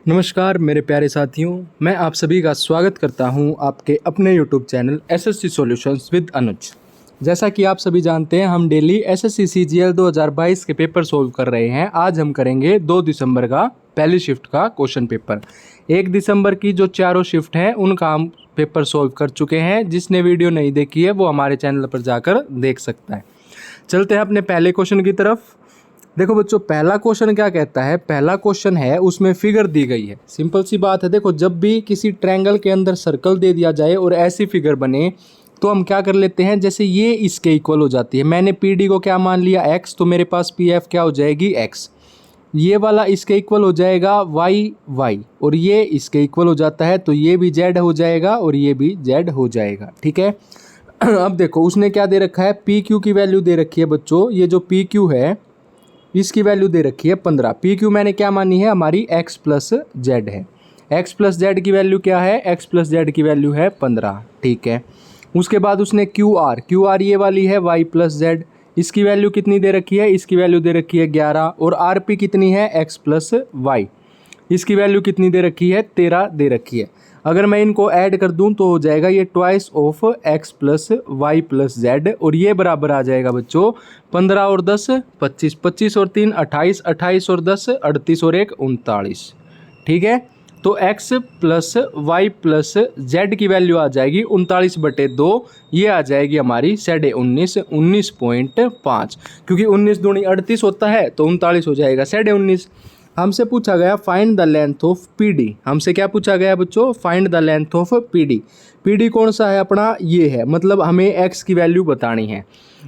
नमस्कार मेरे प्यारे साथियों, मैं आप सभी का स्वागत करता हूं आपके अपने YouTube channel SSC solutions with Anuj. जैसा कि आप सभी जानते हैं, हम डेली एसएससी सीजीएल 2022 के पेपर सोल्व कर रहे हैं। आज हम करेंगे 2 दिसंबर का पहली शिफ्ट का क्वेश्चन पेपर। 1 दिसंबर की जो चारों शिफ्ट हैं उनका हम पेपर सोल्व कर चुके हैं। जिसने वीडियो नहीं देखी है वो हमारे चैनल पर जाकर देख सकता है। चलते हैं अपने पहले क्वेश्चन की तरफ। देखो बच्चों, पहला क्वेश्चन क्या कहता है। पहला क्वेश्चन है, उसमें फिगर दी गई है। सिंपल सी बात है। देखो, जब भी किसी ट्रायंगल के अंदर सर्कल दे दिया जाए और ऐसी फिगर बने तो हम क्या कर लेते हैं, जैसे ये इसके इक्वल हो जाती है। मैंने पी डी को क्या मान लिया, एक्स, तो मेरे पास पी एफ क्या हो जाएगी, एक्स। ये वाला इसके इक्वल हो जाएगा वाई, वाई, और ये इसके इक्वल हो जाता है तो ये भी जेड हो जाएगा और ये भी जेड हो जाएगा। ठीक है। अब देखो, उसने क्या दे रखा है, पी क्यू की वैल्यू दे रखी है बच्चों। ये जो पी क्यू है इसकी वैल्यू दे रखी है 15। पी क्यू मैंने क्या मानी है, हमारी एक्स प्लस जेड है। एक्स प्लस जेड की वैल्यू क्या है, एक्स प्लस जेड की वैल्यू है 15। ठीक है। उसके बाद उसने क्यू आर ये वाली है वाई प्लस जेड। इसकी वैल्यू कितनी दे रखी है, इसकी वैल्यू दे रखी है 11। और आर पी कितनी है, एक्स प्लस वाई। इसकी वैल्यू कितनी दे रखी है, 13 दे रखी है। अगर मैं इनको ऐड कर दूं तो हो जाएगा ये twice of x plus y plus z, और ये बराबर आ जाएगा बच्चों 15 और 10 25, 25 और 3 28, 28 और 10 38 और 1 39। ठीक है। तो x plus y plus z की वैल्यू आ जाएगी 39/2। ये आ जाएगी हमारी 19.5, क्योंकि 19 दूनी 38 होता है तो 39 हो जाएगा 19.5। हमसे पूछा गया find the length of PD. हमसे क्या पूछा गया बच्चों, find the length of PD. PD कौन सा है अपना, ये है। मतलब हमें एक्स की वैल्यू बतानी है।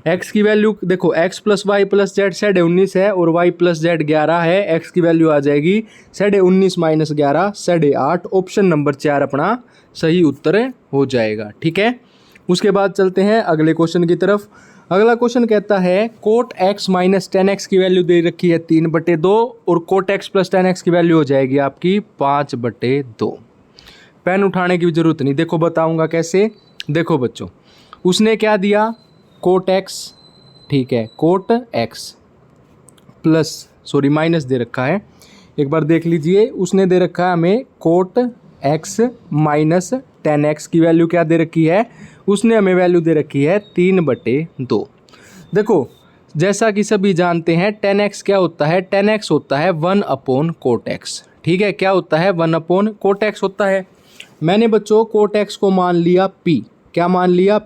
एक्स की वैल्यू देखो, x plus y plus z 19.5 है और वाई प्लस जेड 11 है। एक्स की वैल्यू आ जाएगी 19.5 माइनस 11 8.5। ऑप्शन नंबर 4 अपना सही उत्तर हो जाएगा। ठीक है। उसके बाद चलते हैं अगले क्वेश्चन की तरफ। अगला क्वेश्चन कहता है कोट एक्स माइनस 10x की वैल्यू दे रखी है 3/2 और कोट एक्स प्लस 10x की वैल्यू हो जाएगी आपकी 5/2। पेन उठाने की जरूरत नहीं, देखो बताऊंगा कैसे। देखो बच्चों, उसने क्या दिया, कोट एक्स, ठीक है, कोट एक्स प्लस माइनस दे रखा है। एक बार देख लीजिए, उसने दे रखा है हमें कोट एक्स माइनस 10x की वैल्यू क्या दे रखी है, उसने हमें वैल्यू दे रखी है 3/2। देखो, जैसा कि सभी जानते हैं 10x क्या होता है, 10x होता है 1/कोट एक्स। ठीक है, क्या होता है, 1/कोट एक्स होता है। मैंने बच्चों कोट एक्स को मान लिया p, क्या मान लिया,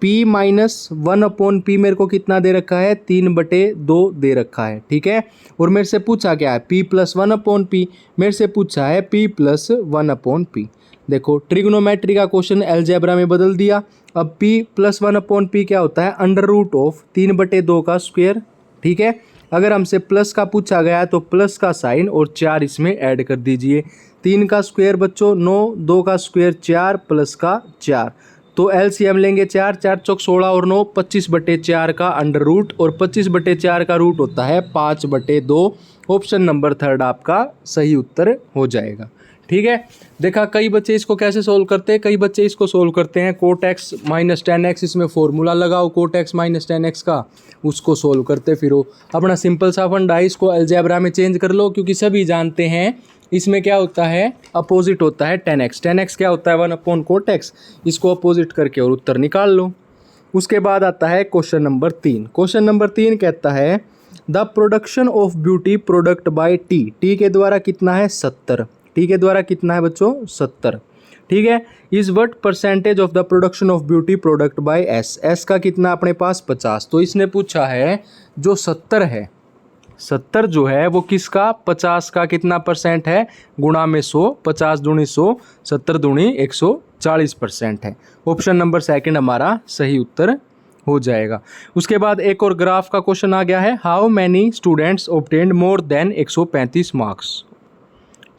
p माइनस 1/p मेरे को कितना दे रखा है, 3/2 दे रखा है। ठीक है। और मेरे से पूछा क्या है, p प्लस 1/p। मेरे से पूछा है p प्लस 1/p। देखो, ट्रिग्नोमेट्री का क्वेश्चन अलजेब्रा में बदल दिया। अब p प्लस 1/p क्या होता है, अंडर रूट ऑफ 3/2 का स्क्वायर। ठीक है। अगर हमसे प्लस का पूछा गया तो प्लस का साइन और 4 इसमें ऐड कर दीजिए। 3 का स्क्वायर बच्चों 9, 2 का स्क्वायर 4 प्लस का 4, तो एलसीएम लेंगे 4, 4 चौक 16 और 9 25/4 का अंडर रूट, और 25/4 का रूट होता है 5/2। ऑप्शन नंबर 3 आपका सही उत्तर हो जाएगा। ठीक है। देखा, कई बच्चे इसको कैसे सोल्व करते हैं, कई बच्चे इसको सोल्व करते हैं कोट एक्स माइनस 10x, इसमें फॉर्मूला लगाओ कोट एक्स माइनस 10x का, उसको सोल्व करते फिरो। अपना सिंपल सा फंडा है, इसको अलजेब्रा में चेंज कर लो, क्योंकि सभी जानते हैं इसमें क्या होता है, अपोजिट होता है 10x। 10x क्या होता है, 1/कोट एक्स। इसको अपोजिट करके और उत्तर निकाल लो। उसके बाद आता है क्वेश्चन नंबर 3। क्वेश्चन नंबर 3 कहता है the production of beauty product by t. T के द्वारा कितना है, 70। टी के द्वारा कितना है बच्चों, 70। ठीक है। Is what percentage of the production of beauty product by S. S का कितना अपने पास, 50। तो इसने पूछा है जो 70 है, 70 जो है वो किसका, 50 का कितना परसेंट है, गुणा में 100, 50 दूनी 100, 70 दूनी 140% है। ऑप्शन नंबर 2 हमारा सही उत्तर हो जाएगा। उसके बाद एक और ग्राफ का क्वेश्चन आ गया है, how many students obtained more than 135 marks.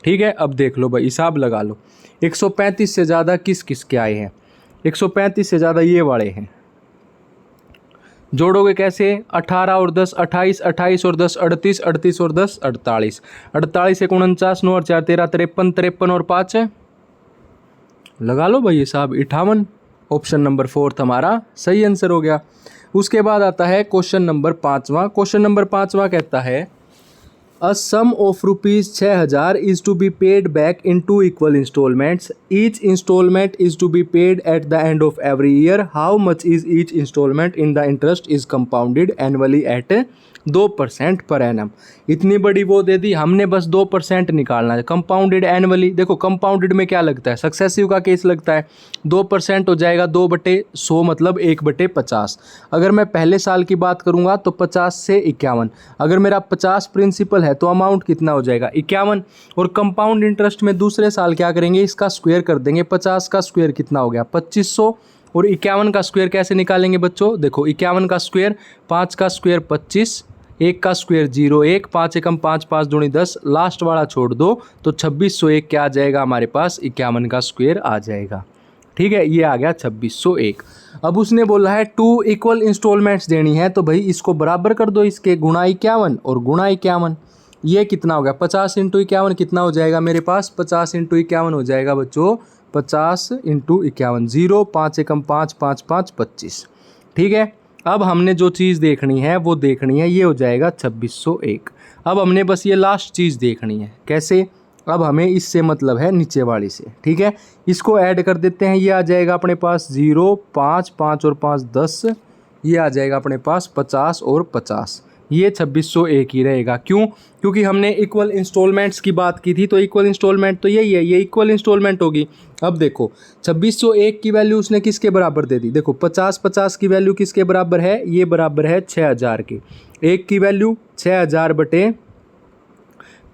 ठीक है। अब देख लो भाई, हिसाब लगा लो, 135 से ज़्यादा किस किस के आए हैं, 135 से ज़्यादा ये वाले हैं। जोड़ोगे कैसे, 18 और 10 28, 28 और 10 38, 38 और 10 48, 48 1 49, 9 और 4 13, 53, 53 और 5 है, लगा लो भाई हिसाब, 58। ऑप्शन नंबर 4 हमारा सही आंसर हो गया। उसके बाद आता है क्वेश्चन नंबर 5वां। क्वेश्चन नंबर 5वां कहता है a sum of rupees 6,000 is to be paid back in 2 equal installments, each installment is to be paid at the end of every year, how much is each installment in the interest is compounded annually at 2% per annum. इतनी बड़ी वो दे दी, हमने बस 2% निकालना है। Compounded annually, देखो compounded में क्या लगता है, सक्सेसिव का केस लगता है, 2% हो जाएगा 2/100 मतलब 1/50। अगर मैं पहले साल की बात करूंगा तो 50 से 51, अगर मेरा 50 प्रिंसिपल है तो अमाउंट कितना हो जाएगा 51। और कंपाउंड इंटरेस्ट में दूसरे साल क्या करेंगे, इसका स्क्वायर कर देंगे, 50 का स्क्वायर कितना हो गया 2500, और 51 का स्क्वायर कैसे निकालेंगे बच्चों, देखो 51 का स्क्वायर, 5 का स्क्वायर 25, 1 का स्क्वायर 01, 5 एकम 5, 5 दूनी 10, लास्ट वाला छोड़ दो तो 2601 क्या आ जाएगा हमारे पास, 51 का स्क्वायर आ जाएगा। ठीक है, ये आ गया 2601। अब उसने बोला है 2 इक्वल इंस्टॉलमेंट्स देनी है, तो भाई इसको बराबर कर दो, इसके गुणा 51 और गुणा 51, ये कितना हो गया 50 × 51 कितना हो जाएगा मेरे पास, 50 × 51 हो जाएगा बच्चों 50 × 51, 0, 5 एकम 5, 5, 5, 25। ठीक है, अब हमने जो चीज़ देखनी है वो देखनी है, ये हो जाएगा 2601। अब हमने बस ये लास्ट चीज़ देखनी है, कैसे, अब हमें इससे मतलब है नीचे वाली से। ठीक है, इसको ऐड कर देते हैं, ये आ जाएगा अपने पास 0, 5, 5 और 5 10, ये आ जाएगा अपने पास 50 और 50, ये 2601 ही रहेगा। क्यों, क्योंकि हमने इक्वल इंस्टॉलमेंट्स की बात की थी, तो इक्वल इंस्टॉलमेंट तो यही है, ये इक्वल इंस्टॉलमेंट होगी। अब देखो 2601 की वैल्यू उसने किसके बराबर दे दी, देखो 50 की वैल्यू किसके बराबर है, ये बराबर है 6000 के, एक की वैल्यू 6000 बटे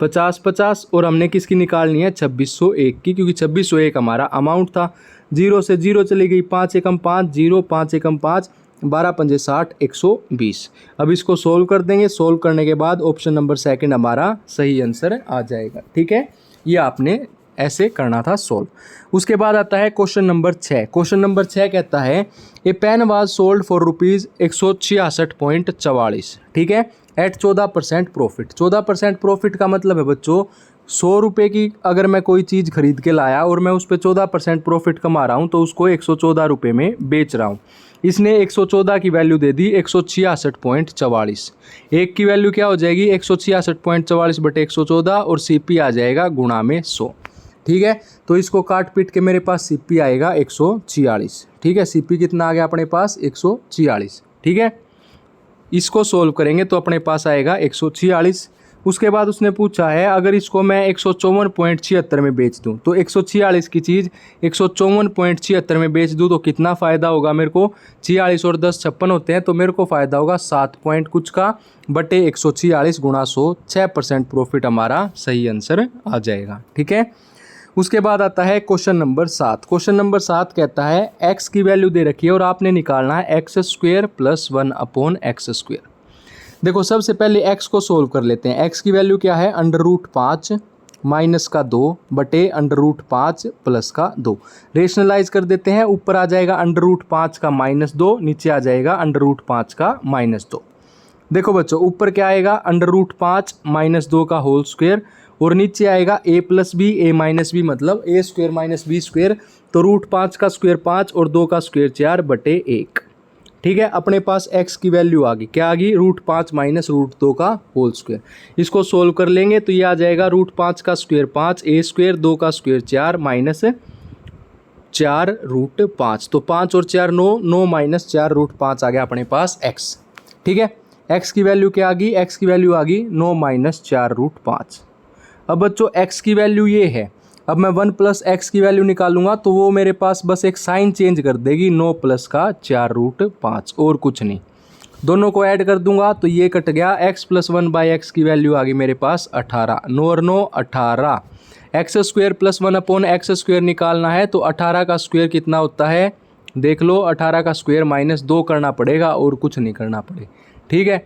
50, और हमने किसकी निकालनी है 2601 की, क्योंकि 2601 हमारा अमाउंट था। 0 से 0 चली गई, 5 एकम 5, 0, 5 एकम 5, 12 पंजे 60, 120। अब इसको सोल्व कर देंगे, सोल्व करने के बाद ऑप्शन नंबर सेकंड हमारा सही आंसर आ जाएगा। ठीक है, ये आपने ऐसे करना था सोल्व। उसके बाद आता है क्वेश्चन नंबर 6। क्वेश्चन नंबर 6 कहता है a pen was sold for rupees 166.44। ठीक है, एट 14% प्रॉफिट। 14% प्रॉफिट का मतलब है बच्चों 100 रुपये की अगर मैं कोई चीज़ खरीद के लाया और मैं उस पर 14% प्रॉफिट कमा रहा हूँ तो उसको 114 रुपये में बेच रहा हूँ। इसने 114 की वैल्यू दे दी 166.44। एक की वैल्यू क्या हो जाएगी 166.44 बटे 114, और सीपी आ जाएगा गुणा में 100। ठीक है, तो इसको काट पीट के मेरे पास सीपी आएगा 146। ठीक है, सीपी कितना आ गया अपने पास 146। ठीक है, इसको सोल्व करेंगे तो अपने पास आएगा 146। उसके बाद उसने पूछा है अगर इसको मैं 154.76 में बेच दूं, तो 146 की चीज़ 154.76 में बेच दूं तो कितना फ़ायदा होगा मेरे को, 46 और 10 56 होते हैं, तो मेरे को फ़ायदा होगा 7 पॉइंट कुछ का बटे 146 गुणा 100, 6% प्रॉफिट हमारा सही आंसर आ जाएगा। ठीक है, उसके बाद आता है क्वेश्चन नंबर 7। क्वेश्चन नंबर 7 कहता है x की वैल्यू दे रखी है और आपने निकालना है x² + 1/x²। देखो सबसे पहले x को सोल्व कर लेते हैं। x की वैल्यू क्या है, √5 माइनस का 2 बटे √5 प्लस का 2। रेशनलाइज कर देते हैं, ऊपर आ जाएगा √5 का -2, नीचे आ जाएगा ² का -2। देखो बच्चों ऊपर क्या आएगा √5 -2 का होल स्क्वायर, और नीचे आएगा a + b a - b मतलब a² - b²। तो √5 का स्क्वायर 5 और 2 का स्क्वायर 4 बटे 1। ठीक है, अपने पास x की वैल्यू आ गई, क्या आ गई √5 - √2 का होल स्क्वायर। इसको सोल्व कर लेंगे तो ये आ जाएगा √5 का स्क्वायर 5 a², 2 का स्क्वायर 4 माइनस 4 √5। तो 5 और 4 9, 9 - 4 √5 आ गया अपने पास x। ठीक है, x की वैल्यू क्या आ गई, x की वैल्यू आ गई 9 - 4 √5। अब बच्चों x की वैल्यू ये है, अब मैं 1 + x की वैल्यू निकालूंगा तो वो मेरे पास बस एक साइन चेंज कर देगी, 9 + का 4 √5 और कुछ नहीं। दोनों को ऐड कर दूंगा तो ये कट गया, x + 1/x की वैल्यू आ गई मेरे पास 18, 9 और 9 18। x² + 1/x² निकालना है तो 18 का स्क्वायर कितना होता है, देख लो 18 का स्क्वायर -2 करना पड़ेगा और कुछ नहीं करना पड़े। ठीक है,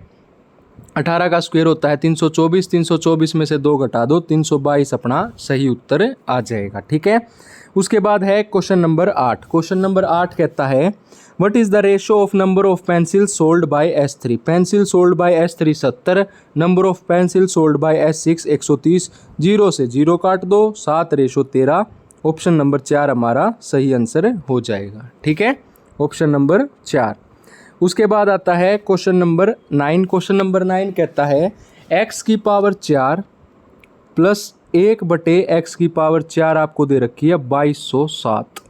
18 का स्क्वायर होता है 324, 324 में से 2 घटा दो 322 अपना सही उत्तर आ जाएगा। ठीक है, उसके बाद है क्वेश्चन नंबर 8। क्वेश्चन नंबर 8 कहता है what is the ratio of number of pencil sold by S3। Pencil sold by S3 70, number of pencil sold by S6 130। 0 से 0 काट दो, 7:13। ऑप्शन नंबर 4 हमारा सही आंसर हो जाएगा। ठीक है, ऑप्शन नंबर 4। उसके बाद आता है क्वेश्चन नंबर 9। क्वेश्चन नंबर 9 कहता है एक्स की पावर 4 प्लस 1/x⁴ आपको दे रखी है 2207।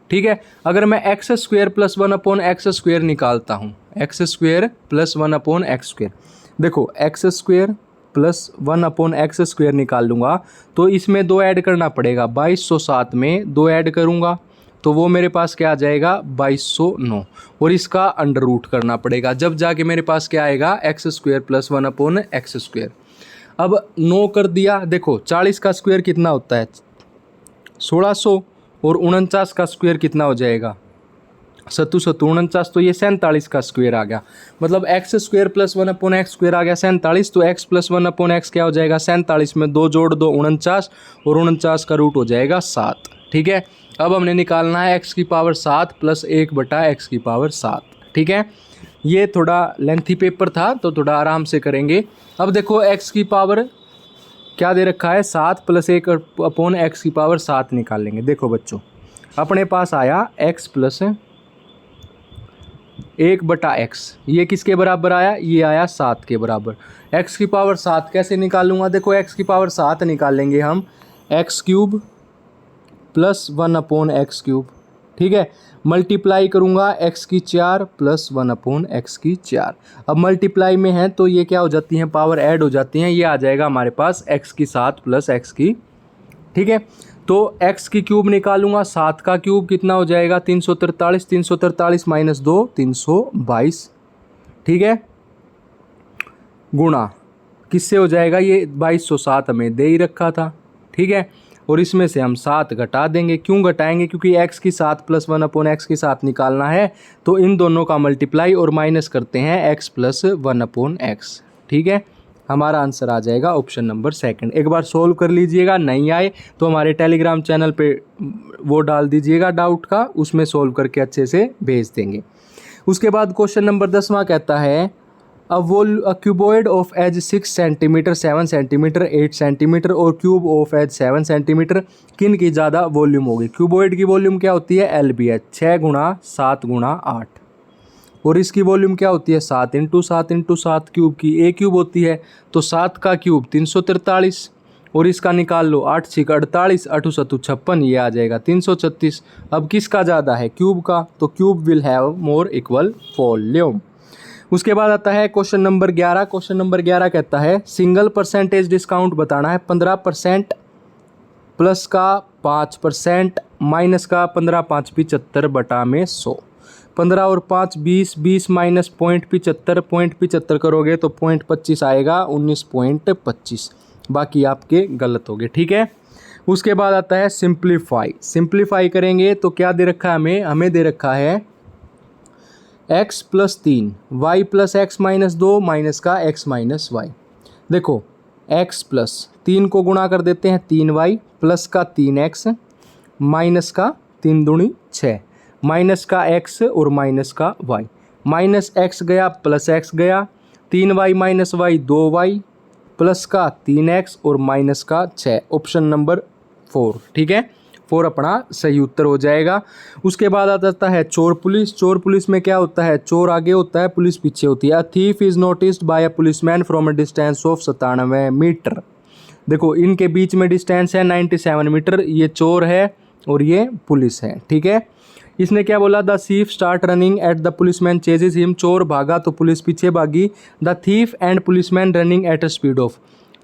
ठीक है, अगर मैं एक्स स्क्वेयर प्लस 1/x² निकालता हूँ, एक्स स्क्वेयर प्लस 1/x², देखो एक्स स्क्वेयर प्लस 1/x² निकाल लूँगा तो इसमें 2 ऐड करना पड़ेगा। 2207 में 2 ऐड करूँगा तो वो मेरे पास क्या आ जाएगा 2209, और इसका अंडर रूट करना पड़ेगा, जब जाके मेरे पास क्या आएगा x² प्लस 1/x²। अब 9 कर दिया, देखो 40 का स्क्वायर कितना होता है 1600, और 49 का स्क्वायर कितना हो जाएगा 749, तो ये 47 का स्क्वायर आ गया। मतलब x² प्लस 1/x² आ गया 47, तो x प्लस 1/x क्या हो जाएगा 47 में 2 जोड़ 2 49, और 49 का रूट हो जाएगा 7। ठीक है, अब हमने निकालना है x की पावर 7 प्लस 1/x की पावर 7। ठीक है, ये थोड़ा लेंथी पेपर था तो थोड़ा आराम से करेंगे। अब देखो x की पावर क्या दे रखा है 7 प्लस 1/x की पावर 7 निकाल लेंगे। देखो बच्चों, अपने पास आया x प्लस 1/x, ये किसके बराबर आया, ये आया 7 के बराबर। x की पावर 7 कैसे निकालूंगा, देखो x की पावर 7 निकालेंगे हम x³ प्लस 1/x³। ठीक है, मल्टीप्लाई करूंगा x की 4 प्लस 1/x4। अब मल्टीप्लाई में है तो ये क्या हो जाती हैं, पावर ऐड हो जाती हैं, ये आ जाएगा हमारे पास x की 7 प्लस x की। ठीक है, तो x की क्यूब निकालूंगा, 7 का क्यूब कितना हो जाएगा 343, 343 माइनस 2 322। ठीक है, गुणा किससे हो जाएगा, ये 2207 हमें दे ही रखा था। ठीक है, और इसमें से हम 7 घटा देंगे। क्यों घटाएंगे, क्योंकि x की 7 प्लस 1/x की 7 निकालना है, तो इन दोनों का मल्टीप्लाई और माइनस करते हैं x प्लस 1/x। ठीक है, हमारा आंसर आ जाएगा ऑप्शन नंबर 2। एक बार सोल्व कर लीजिएगा, नहीं आए तो हमारे टेलीग्राम चैनल पे वो डाल दीजिएगा डाउट का, उसमें सोल्व करके अच्छे से भेज देंगे। उसके बाद क्वेश्चन नंबर 10वां कहता है a cuboid of edge 6 centimetre, 7 centimetre, 8 centimetre और क्यूब ऑफ एज 7 सेंटीमीटर किन की ज़्यादा वॉल्यूम होगी। क्यूबॉइड की वॉल्यूम क्या होती है LBH 6 गुणा 7 गुणा 8, और इसकी वॉल्यूम क्या होती है 7 × 7 × 7 क्यूब की। A क्यूब होती है तो 7 का क्यूब 343, और इसका निकाल लो 8 × 6 48, 8 × 7 56, ये आ जाएगा 336। अब किसका ज़्यादा है, क्यूब का, तो cube will have more equal volume. उसके बाद आता है क्वेश्चन नंबर 11। क्वेश्चन नंबर 11 कहता है सिंगल परसेंटेज डिस्काउंट बताना है। 15% प्लस का 5% माइनस का 15 5 75 बटा में 100। 15 और 5 20, 20 माइनस 0.75, 0.75 करोगे तो 0.25 आएगा, 19.25। बाकी आपके गलत हो गए। ठीक है, उसके बाद आता है सिंप्लीफाई। सिंप्लीफाई करेंगे तो क्या दे रखा है हमें दे रखा है x plus 3 y plus x minus 2 minus का x माइनस वाई। देखो x प्लस 3 को गुणा कर देते हैं 3y प्लस का 3x माइनस का 3 दूनी 6 माइनस का x और माइनस का y। माइनस x गया प्लस x गया, 3y minus y 2y plus का 3x और माइनस का 6, ऑप्शन नंबर 4। ठीक है, 4 अपना सही उत्तर हो जाएगा। उसके बाद आ जाता है चोर पुलिस। चोर पुलिस में क्या होता है, चोर आगे होता है पुलिस पीछे होती है। A thief is noticed by a policeman from a distance of 97 metre. देखो इनके बीच में डिस्टेंस है 97 मीटर, ये चोर है और ये पुलिस है। ठीक है, इसने क्या बोला, the thief start running at the policeman ceases him. चोर भागा तो पुलिस पीछे भागी। The thief and policeman running at a speed of.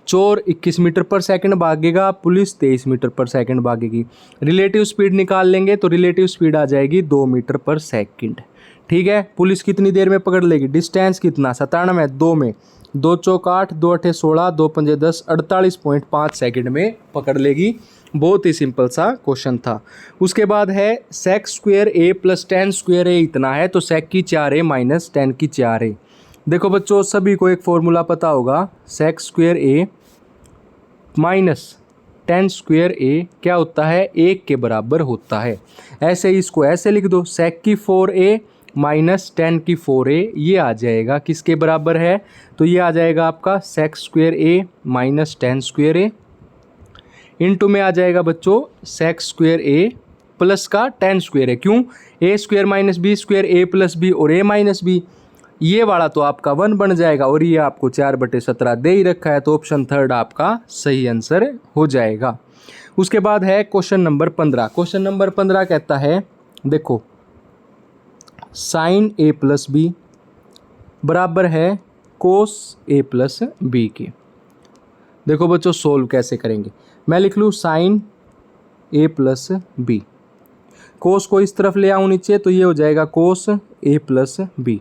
चोर 21 मीटर पर सेकंड भागेगा, पुलिस 23 मीटर पर सेकंड भागेगी। रिलेटिव स्पीड निकाल लेंगे तो रिलेटिव स्पीड आ जाएगी 2 मीटर पर सेकंड। ठीक है, पुलिस कितनी देर में पकड़ लेगी, डिस्टेंस कितना 97, 2 में 2 चौक 8, 2 8 16, 2 पंजे 10, 48.5 सेकंड में पकड़ लेगी। बहुत ही सिंपल सा क्वेश्चन था। उसके बाद है सेक स्क्वायर ए प्लस 10 स्क्वायर ए इतना है, तो सेक की 4a माइनस 10 की 4a। देखो बच्चों सभी को एक फॉर्मूला पता होगा, सेक स्क्वायर ए माइनस 10 स्क्वायर ए क्या होता है, 1 के बराबर होता है। ऐसे ही इसको ऐसे लिख दो, सेक की 4a माइनस 10 की 4a, ये आ जाएगा किसके बराबर है, तो ये आ जाएगा आपका सेक स्क्वायर ए माइनस 10 स्क्वायर ए इंटू में आ जाएगा बच्चों सेक स्क्वायर ए प्लस का 10 स्क्वायर है। क्यों, ए स्क्वायर माइनस बी स्क्वायर, ए प्लस बी और ए माइनस बी। ये वाला तो आपका 1 बन जाएगा और ये आपको 4/17 दे ही रखा है, तो ऑप्शन थर्ड आपका सही आंसर हो जाएगा। उसके बाद है क्वेश्चन नंबर 15। क्वेश्चन नंबर 15 कहता है देखो साइन a प्लस बी बराबर है कोस a प्लस बी के। देखो बच्चों सोल्व कैसे करेंगे, मैं लिख लूँ साइन a प्लस बी, कोस को इस तरफ ले आऊँ नीचे तो ये हो जाएगा कोस a प्लस बी।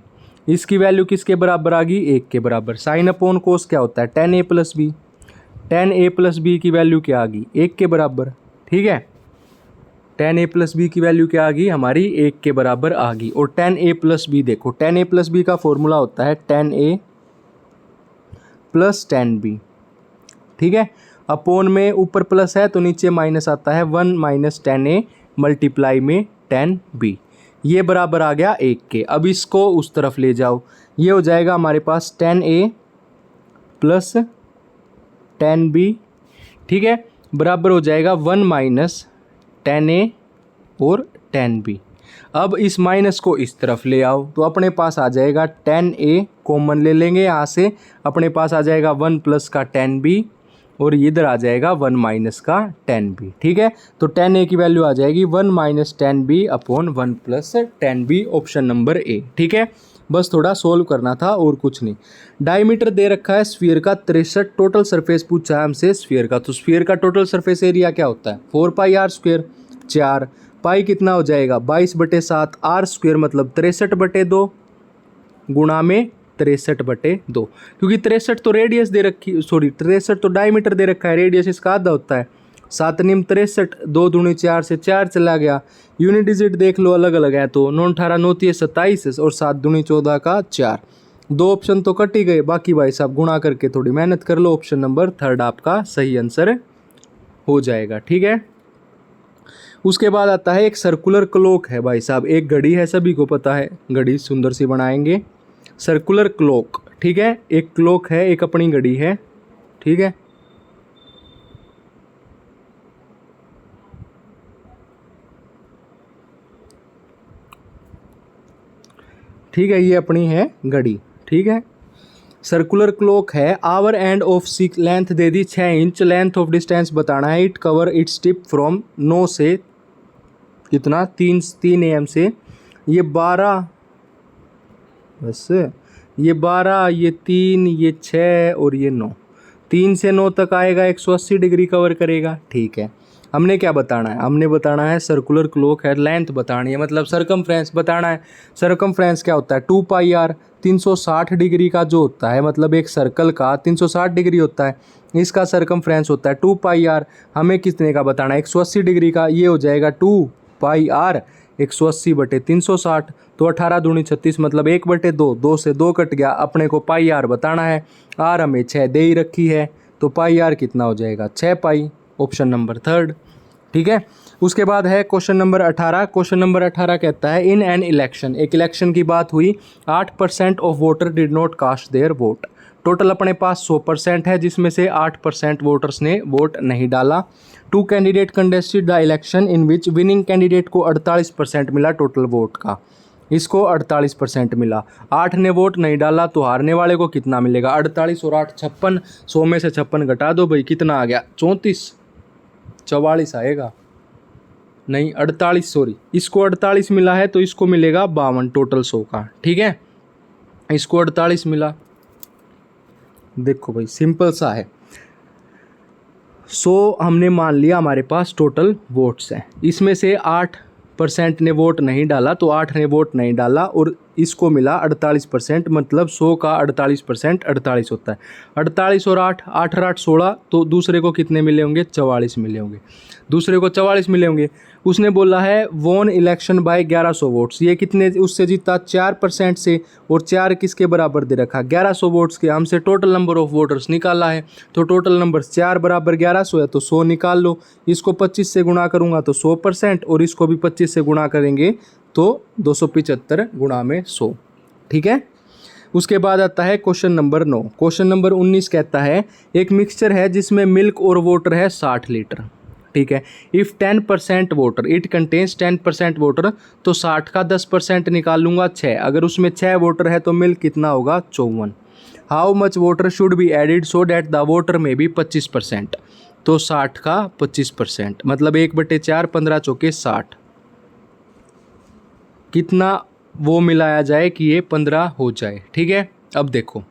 इसकी वैल्यू किसके बराबर आ गई, 1 के बराबर। साइन अपॉन कोस क्या होता है, tan a plus B. tan a plus B की वैल्यू क्या आ गई, 1 के बराबर। ठीक है, tan a प्लस बी की वैल्यू क्या आ गई हमारी, 1 के बराबर आ गई। और tan a प्लस बी देखो, tan a प्लस बी का फॉर्मूला होता है tan a plus tan b। ठीक है, अपॉन में ऊपर प्लस है तो नीचे माइनस आता है, 1 माइनस tan a मल्टीप्लाई में tan b। ये बराबर आ गया 1 के। अब इसको उस तरफ ले जाओ, ये हो जाएगा हमारे पास tan a plus tan b। ठीक है, बराबर हो जाएगा 1 माइनस tan a और tan b। अब इस माइनस को इस तरफ ले आओ तो अपने पास आ जाएगा tan a कॉमन ले लेंगे यहाँ से, अपने पास आ जाएगा 1 प्लस का tan b और इधर आ जाएगा 1 माइनस का tan b। ठीक है, तो tan a की वैल्यू आ जाएगी 1 minus tan b upon 1 plus tan b, option number A. ठीक है, बस थोड़ा सोल्व करना था और कुछ नहीं। डायमीटर दे रखा है स्फीयर का 63, टोटल सरफेस पूछा है हमसे स्फीयर का, तो स्फीयर का टोटल सरफेस एरिया क्या होता है 4πr²। 4 पाई कितना हो जाएगा 22/7, r² मतलब 63/2 गुणा में 63/2, क्योंकि 63 तो रेडियस दे रखी, 63 तो डायमीटर दे रखा है, रेडियस इसका आधा होता है। 7 निम 63, 2 दूनी 4 से 4 चला गया। यूनिट डिजिट देख लो अलग अलग है तो 9 18 9 3 27 और 7 दूनी 14 का 4। 2 ऑप्शन तो कट ही गए, बाकी भाई साहब गुणा करके थोड़ी मेहनत कर लो, ऑप्शन नंबर थर्ड आपका सही आंसर हो जाएगा। ठीक है, उसके बाद आता है एक सर्कुलर क्लॉक है भाई साहब, एक घड़ी है, सभी को पता है, घड़ी सुंदर सी बनाएंगे, सर्कुलर क्लॉक। ठीक है, एक क्लॉक है, एक अपनी घड़ी है। ठीक है, ठीक है, ये अपनी है घड़ी। ठीक है, सर्कुलर क्लॉक है, our end of six length they the 6 inch, length of distance बताना है। It cover its tip from 9 से कितना 3 AM से ये 12, बस ये 12, ये 3, ये 6 और ये 9, 3 से 9 तक आएगा, 180 डिग्री कवर करेगा। ठीक है, हमने क्या बताना है, हमने बताना है सर्कुलर क्लॉक है, लेंथ बतानी है, मतलब सरकमफ्रेंस बताना है। सरकमफ्रेंस क्या होता है 2πr, 360 डिग्री का जो होता है, मतलब एक सर्कल का 360 डिग्री होता है, इसका सरकमफ्रेंस होता है 2πr। हमें कितने का बताना है 180 डिग्री का, ये हो जाएगा 2πr 180/360, तो 18 दूनी 36 मतलब 1/2, 2 से 2 कट गया, अपने को πr बताना है, r हमें 6 दे ही रखी है, तो πr कितना हो जाएगा 6π, ऑप्शन नंबर थर्ड। ठीक है, उसके बाद है क्वेश्चन नंबर 18। क्वेश्चन नंबर 18 कहता है इन एन इलेक्शन, एक इलेक्शन की बात हुई, 8% of voter did not cast their vote. Total अपने पास 100% है, जिसमें से 8% वोटर्स ने वोट नहीं डाला। 2 candidate contested the election in which winning candidate को 48% मिला टोटल वोट का, इसको 48% मिला। 8 ने वोट नहीं डाला तो हारने वाले को कितना मिलेगा, 48 और 8 56, 100 में से 56 घटा दो भाई, कितना आ गया 34, 44 आएगा, नहीं 48, सॉरी, इसको 48 मिला है तो इसको मिलेगा 52 टोटल 100 का। ठीक है, इसको 48 मिला, देखो भाई सिंपल सा है। 100 हमने मान लिया हमारे पास टोटल वोट्स हैं, इसमें से 8% ने वोट नहीं डाला तो 8 ने वोट नहीं डाला और इसको मिला 48%, मतलब 100 का 48% 48 होता है। 48 और 8, 8 और 8 16, तो दूसरे को कितने मिले होंगे 44 मिले होंगे, दूसरे को 44 मिले होंगे। उसने बोला है वोन इलेक्शन बाय 1100 वोट्स, ये कितने उससे जीता 4% से, और 4 किसके बराबर दे रखा 1100 वोट्स के, हमसे टोटल नंबर ऑफ वोटर्स निकाला है, तो टोटल नंबर 4 बराबर 1100 है, तो 100 निकाल लो, इसको 25 से गुणा करूँगा तो 100% और इसको भी 25 से गुणा करेंगे तो 275 गुणा में 100। ठीक है, उसके बाद आता है क्वेश्चन नंबर 9। क्वेश्चन नंबर 19 कहता है एक मिक्सचर है जिसमें मिल्क और वाटर है 60 लीटर। ठीक है। If 10% water, it contains 10% water, तो 60 का 10% निकाल लूँगा 6। अगर उसमें 6 वाटर है तो मिल्क कितना होगा 54। How much water should be added so that the water में बी 25%, तो 60 का 25%, मतलब 1/4, 15 चौके 60। कितना वो मिलाया जाए कि ये 15 हो जाए। ठीक है, अब देखो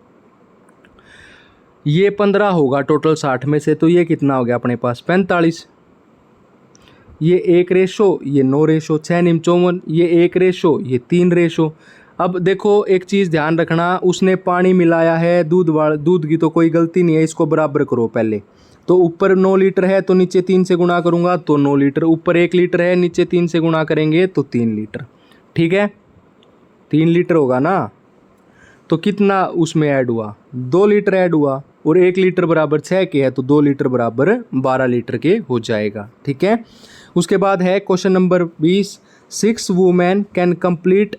ये 15 होगा टोटल 60 में से, तो ये कितना हो गया अपने पास 45। ये 1 रेशो, ये 9 रेशो, 6 निम 54, ये 1 रेशो, ये 3 रेशो। अब देखो एक चीज़ ध्यान रखना, उसने पानी मिलाया है दूध की तो कोई गलती नहीं है, इसको बराबर करो पहले। तो ऊपर 9 लीटर है तो नीचे 3 से गुणा करूँगा तो 9 लीटर, ऊपर 1 लीटर है नीचे 3 से गुणा करेंगे तो 3 लीटर। ठीक है, 3 लीटर होगा ना, तो कितना उसमें ऐड हुआ 2 लीटर ऐड हुआ, और 1 लीटर बराबर 6 के है तो 2 लीटर बराबर 12 लीटर के हो जाएगा। ठीक है, उसके बाद है question number 20, 6 women can complete.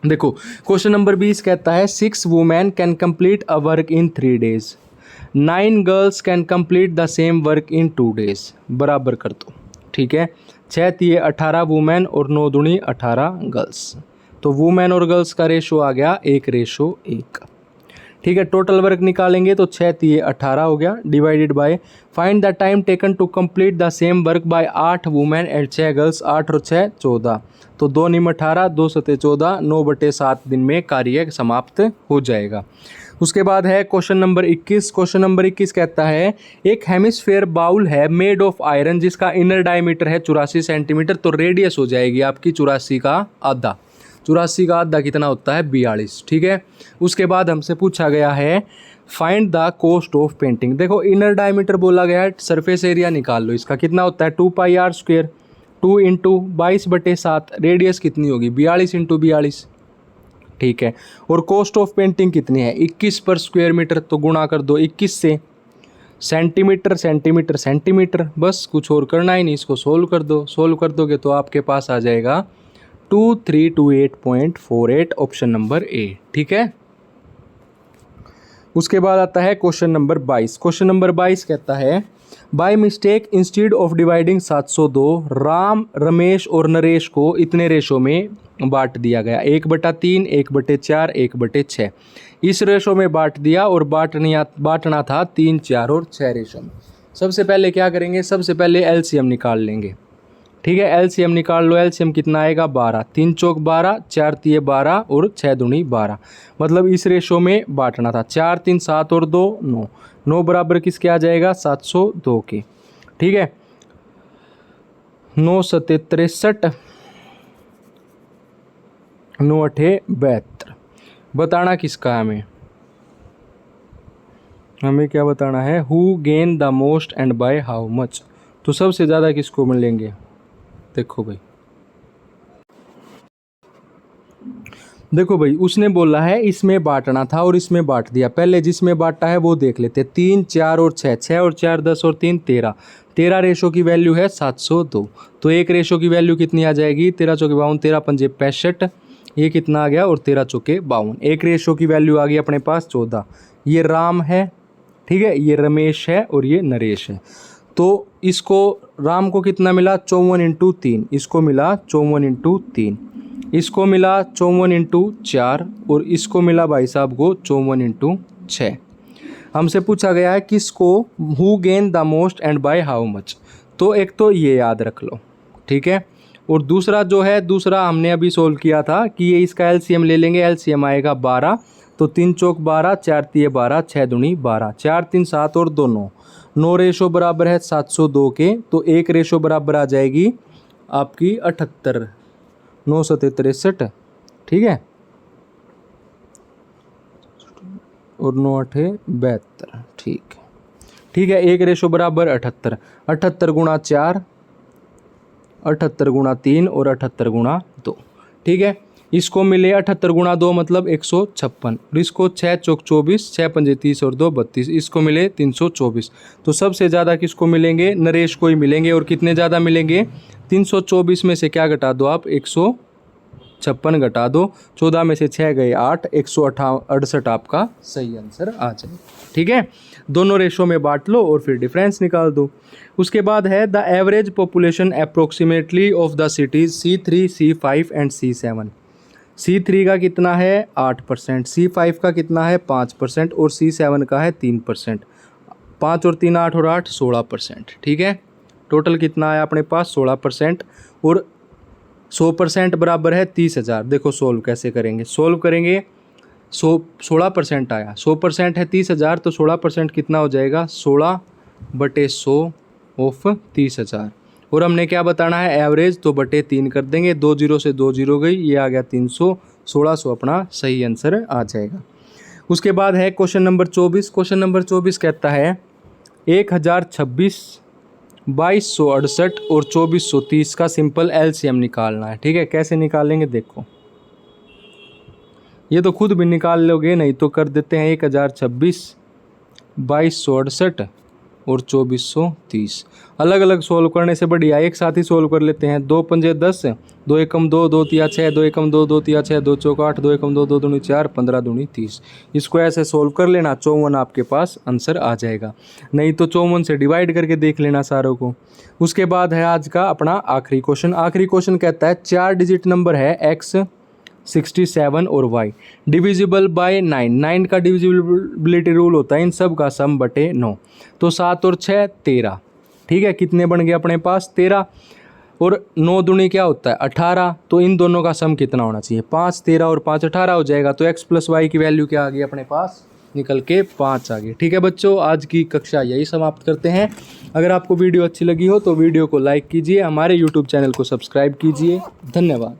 देखो क्वेश्चन नंबर 20 कहता है 6 women can complete a work in 3 days, 9 girls can complete the same work in 2 days। बराबर कर दो। ठीक है, 6 तिये 18 वुमेन और 9 दूनी 18 गर्ल्स, तो वुमेन और गर्ल्स का रेशो आ गया 1:1। ठीक है, टोटल वर्क निकालेंगे तो 6 तिये 18 हो गया, divided by find the time taken to complete the same work by 8 women and 6 girls, 8 और 6 14, तो 2 निम 18, 2 सते 14, 9/7 दिन में कार्य समाप्त हो जाएगा। उसके बाद है क्वेश्चन नंबर 21। क्वेश्चन नंबर 21 कहता है एक हेमिस्फेयर बाउल है मेड ऑफ आयरन जिसका इनर डायमीटर है 84 सेंटीमीटर, तो रेडियस हो जाएगी आपकी 84 का आधा। 84 का आधा कितना होता है 42। ठीक है, उसके बाद हमसे पूछा गया है find the cost of painting. देखो इनर डायमीटर बोला गया है, सरफेस एरिया निकाल लो इसका कितना होता है 2πr², 2 × 22/7, रेडियस कितनी होगी 42 × 42। ठीक है, और कॉस्ट ऑफ पेंटिंग कितनी है 21 पर स्क्वायर मीटर, तो गुणा कर दो 21 से। सेंटीमीटर सेंटीमीटर सेंटीमीटर, बस कुछ और करना ही नहीं, इसको सोल्व कर दो। सोल्व कर दोगे तो आपके पास आ जाएगा 2328.48, ऑप्शन नंबर ए। ठीक है, उसके बाद आता है क्वेश्चन नंबर 22। क्वेश्चन नंबर 22 कहता है by mistake instead of dividing 702 Ram, Ramesh और नरेश को इतने रेशो में बांट दिया गया, 1/3, 1/4, 1/6। इस रेशो में बांट दिया और बांटना था 3, 4 और 6 रेशो में। सबसे पहले क्या करेंगे, सबसे पहले एलसीएम निकाल लेंगे। ठीक है, एलसीएम निकाल लो। एलसीएम कितना आएगा 12, 3 चौक 12, 4 तिये 12 और 6 दूनी 12, मतलब इस रेशो में बांटना था। 4 3 7 और 2 9, 9 बराबर किसके आ जाएगा 702 के। ठीक है, 9 सते 63, 9 अठे 72। बताना किसका है हमें क्या बताना है, who gain the most and by how much, तो सबसे ज़्यादा किसको मिलेंगे। देखो भाई, देखो भाई उसने बोला है इसमें बांटना था और इसमें बांट दिया। पहले जिसमें बांटा है वो देख लेते। 3 4 और 6, 6 और 4 10 और 3 13, 13 रेशो की वैल्यू है 702, तो एक रेशो की वैल्यू कितनी आ जाएगी 13 चौके 52, 13 पंजे 65, ये कितना आ गया और 13 चौके 52। एक रेशो की वैल्यू आ गई अपने पास 14। ये राम है, ठीक है, ये रमेश है और ये नरेश है। तो इसको राम को कितना मिला 54 × 3, इसको मिला 54 × 3, इसको मिला 54 × 4 और इसको मिला भाई साहब को 54 × 6। हमसे पूछा गया है किसको, who gain the most and by how much, तो एक तो ये याद रख लो। ठीक है, और दूसरा जो है, दूसरा हमने अभी सोल्व किया था कि ये इसका एलसीएम ले लेंगे। एलसीएम आएगा 12, तो 3 चौक 12, 4 तिये 12, 6 दूनी 12, 4 3 7 और 2 9, 9 रेशो बराबर है 702 के, तो एक रेशो बराबर आ जाएगी आपकी 78, 9 सते 63। ठीक है, और 9 अठे 72। ठीक है, ठीक है, एक रेशो बराबर 78, 78 × 4, 78 × 3 और 78 × 2। ठीक है, इसको मिले 78 × 2 मतलब 156, और इसको 6 चौक 24, 6 पंजे 30 और 2 32, इसको मिले 324। तो सबसे ज़्यादा किसको मिलेंगे, नरेश को ही मिलेंगे। और कितने ज़्यादा मिलेंगे 324 में से क्या घटा दो आप 156 घटा दो, 14 में से 6 गए 8, 168 आपका सही आंसर आ जाए। ठीक है, दोनों रेशो में बांट लो और फिर डिफरेंस निकाल दो। उसके बाद है the average population approximately of the cities C3, C5 and C7। C3 का कितना है 8%, C5 का कितना है 5% और C7 का है 3%। 5 और 3 8 और 8 16%। ठीक है, टोटल कितना आया अपने पास 16%। और 100% बराबर है 30,000। देखो सोल्व कैसे करेंगे, सोल्व करेंगे 16% आया, 100% है 30,000 तो 16% कितना हो जाएगा 16/100 ऑफ 30,000। और हमने क्या बताना है एवरेज, तो बटे 3 कर देंगे, 2 0 से 2 0 गई, ये आ गया 300, 1600 अपना सही आंसर आ जाएगा। उसके बाद है क्वेश्चन नंबर 24। क्वेश्चन नंबर 24 कहता है 1026, 2268 और 2430 का सिंपल एलसीएम निकालना है। ठीक है, कैसे निकालेंगे देखो, ये तो खुद भी निकाल लोगे, नहीं तो कर देते हैं 1026, 2268 और 2430। अलग अलग सोल्व करने से बढ़िया एक साथ ही सोल्व कर लेते हैं। 2 पंजे 10, 2 एकम 2, 2 तिया 6, 2 एकम 2, 2 तिया 6, 2 चौक 8, 2 एकम 2, 2 दूनी 4, 15 दूनी 30। इसको ऐसे सोल्व कर लेना, 54 आपके पास आंसर आ जाएगा। नहीं तो 54 से डिवाइड करके देख लेना सारों को। उसके बाद है आज का अपना आखिरी क्वेश्चन। आखिरी क्वेश्चन कहता है 4 डिजिट नंबर है x, 67 और y डिविजिबल बाय 9। 9 का डिविजिबिलिटी रूल होता है इन सब का सम बटे 9। तो 7 और 6 13। ठीक है, कितने बन गए अपने पास 13। और 9 दूनी क्या होता है 18। तो इन दोनों का सम कितना होना चाहिए 5, 13 और 5 18 हो जाएगा। तो x + y की वैल्यू क्या आ गई अपने पास निकल के 5 आ गई। ठीक है बच्चों, आज की कक्षा यही समाप्त करते हैं। अगर आपको वीडियो अच्छी लगी हो तो वीडियो को लाइक कीजिए, हमारे यूट्यूब चैनल को सब्सक्राइब कीजिए। धन्यवाद।